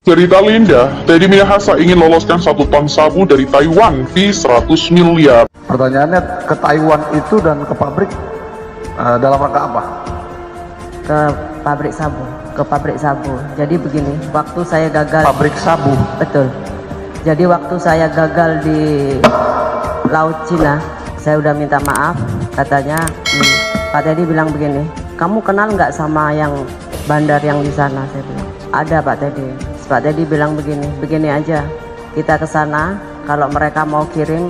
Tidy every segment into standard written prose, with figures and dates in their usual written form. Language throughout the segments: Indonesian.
Cerita Linda, Teddy Minahasa ingin loloskan 1 ton sabu dari Taiwan, fee 100 miliar. Pertanyaannya, ke Taiwan itu dan ke pabrik dalam rangka apa? Ke pabrik sabu. Jadi begini, waktu saya gagal, Pabrik sabu. betul. Jadi waktu saya gagal di Laut Cina, saya udah minta maaf. Katanya, Pak Teddy bilang begini, kamu kenal nggak sama yang bandar yang di sana? Saya bilang, ada Pak Teddy. Pak Teddy bilang begini aja, kita ke sana, kalau mereka mau kirim,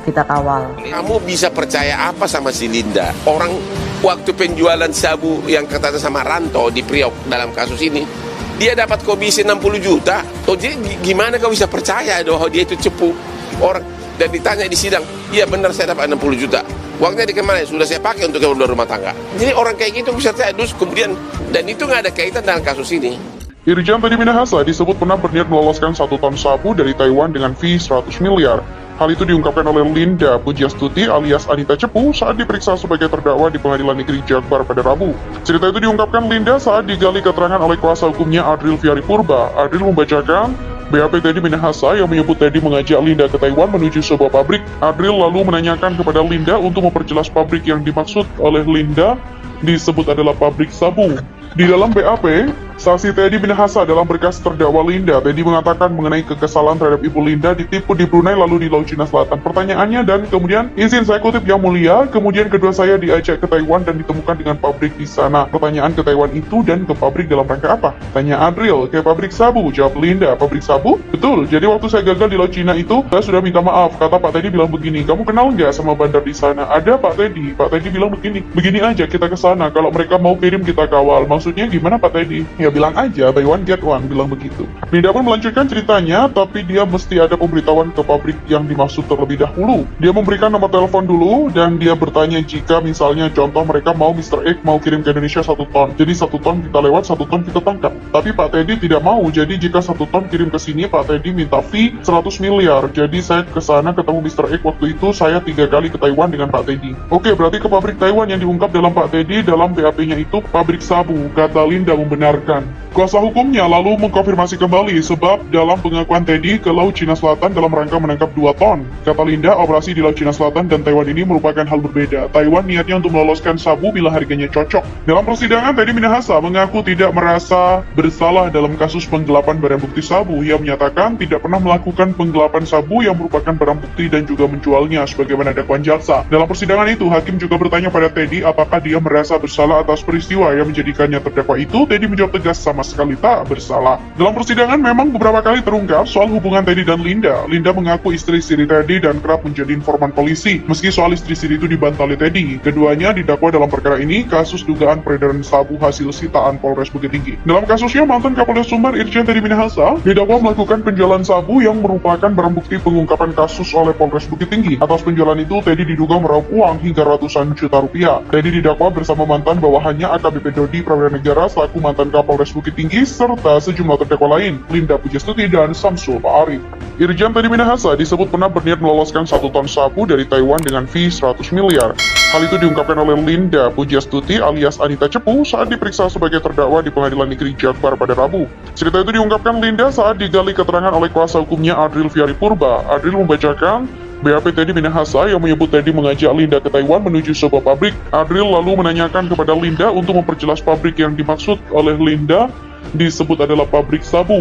kita kawal. Kamu bisa percaya apa sama si Linda? Orang waktu penjualan sabu yang katanya sama Ranto di Priok dalam kasus ini, dia dapat komisi 60 juta. Oh, jadi gimana kau bisa percaya bahwa dia itu cepu orang? Dan ditanya di sidang, iya benar saya dapat 60 juta. Uangnya di kemana? Sudah saya pakai untuk kebutuhan rumah tangga. Jadi orang kayak gitu bisa saya dus kemudian, dan itu nggak ada kaitan dengan kasus ini. Irjen Teddy Minahasa disebut pernah berniat meloloskan 1 ton sabu dari Taiwan dengan fee 100 miliar. Hal itu diungkapkan oleh Linda Pujastuti alias Anita Cepu saat diperiksa sebagai terdakwa di Pengadilan Negeri Jakbar pada Rabu. Cerita itu diungkapkan Linda saat digali keterangan oleh kuasa hukumnya Adril Fiari Purba. Adril membacakan BAP Teddy Minahasa yang menyebut Teddy mengajak Linda ke Taiwan menuju sebuah pabrik. Adril lalu menanyakan kepada Linda untuk memperjelas pabrik yang dimaksud oleh Linda disebut adalah pabrik sabu. Di dalam BAP, saksi Teddy Minahasa dalam berkas terdakwa Linda, Teddy mengatakan mengenai kekesalan terhadap ibu Linda ditipu di Brunei lalu di Laut Cina Selatan. Pertanyaannya dan kemudian izin saya kutip yang mulia, kemudian kedua saya diajak ke Taiwan dan ditemukan dengan pabrik di sana. Pertanyaan ke Taiwan itu dan ke pabrik dalam rangka apa? Tanya Adril, ke pabrik sabu. Jawab Linda, pabrik sabu? Betul, jadi waktu saya gagal di Laut Cina itu, saya sudah minta maaf. Kata Pak Teddy bilang begini, kamu kenal nggak sama bandar di sana? Ada Pak Teddy. Pak Teddy bilang begini aja kita ke sana. Kalau mereka mau kirim kita kawal. Maksudnya gimana Pak Teddy? Ya bilang aja, buy one get one, bilang begitu. Linda pun melanjutkan ceritanya, tapi dia mesti ada pemberitahuan ke pabrik yang dimaksud terlebih dahulu. Dia memberikan nomor telepon dulu, dan dia bertanya jika misalnya contoh mereka mau Mr. X mau kirim ke Indonesia 1 ton. Jadi 1 ton kita lewat, 1 ton kita tangkap. Tapi Pak Teddy tidak mau, jadi jika 1 ton kirim ke sini, Pak Teddy minta fee 100 miliar. Jadi saya ke sana ketemu Mr. X waktu itu, saya 3 kali ke Taiwan dengan Pak Teddy. Oke, berarti ke pabrik Taiwan yang diungkap dalam Pak Teddy dalam BAP-nya itu pabrik sabu, kata Linda membenarkan. Kuasa hukumnya lalu mengkonfirmasi kembali sebab dalam pengakuan Teddy ke Laut Cina Selatan dalam rangka menangkap 2 ton. Kata Linda, operasi di Laut Cina Selatan dan Taiwan ini merupakan hal berbeda. Taiwan niatnya untuk meloloskan sabu bila harganya cocok. Dalam persidangan, Teddy Minahasa mengaku tidak merasa bersalah dalam kasus penggelapan barang bukti sabu. Ia menyatakan tidak pernah melakukan penggelapan sabu yang merupakan barang bukti dan juga menjualnya sebagaimana dakwaan jaksa. Dalam persidangan itu, hakim juga bertanya pada Teddy apakah dia merasa bersalah atas peristiwa yang menjadikannya terdakwa itu. Teddy menjawab tegas sama sekali tak bersalah. Dalam persidangan memang beberapa kali terungkap soal hubungan Teddy dan Linda. Linda mengaku istri siri Teddy dan kerap menjadi informan polisi. Meski soal istri siri itu dibantah oleh Teddy, keduanya didakwa dalam perkara ini kasus dugaan peredaran sabu hasil sitaan Polres Bukit Tinggi. Dalam kasusnya, mantan Kapolres Sumbar Irjen Teddy Minahasa didakwa melakukan penjualan sabu yang merupakan barang bukti pengungkapan kasus oleh Polres Bukit Tinggi. Atas penjualan itu, Teddy diduga meraup uang hingga ratusan juta rupiah. Teddy didakwa bersama mantan bawahannya AKBP Dodi Prawira selaku mantan Kapolres Bukit Tinggi serta sejumlah terdakwa lain, Linda Pujastuti dan Samsul Pak Arif. Irjen Teddy Minahasa disebut pernah berniat meloloskan 1 ton sabu dari Taiwan dengan fee 100 miliar. Hal itu diungkapkan oleh Linda Pujastuti alias Anita Cepu saat diperiksa sebagai terdakwa di Pengadilan Negeri Jakbar pada Rabu. Cerita itu diungkapkan Linda saat digali keterangan oleh kuasa hukumnya Adril Fiari Purba. Adril membacakan BAP Teddy Minahasa yang menyebut Teddy mengajak Linda ke Taiwan menuju sebuah pabrik. Adril lalu menanyakan kepada Linda untuk memperjelas pabrik yang dimaksud oleh Linda disebut adalah pabrik sabu.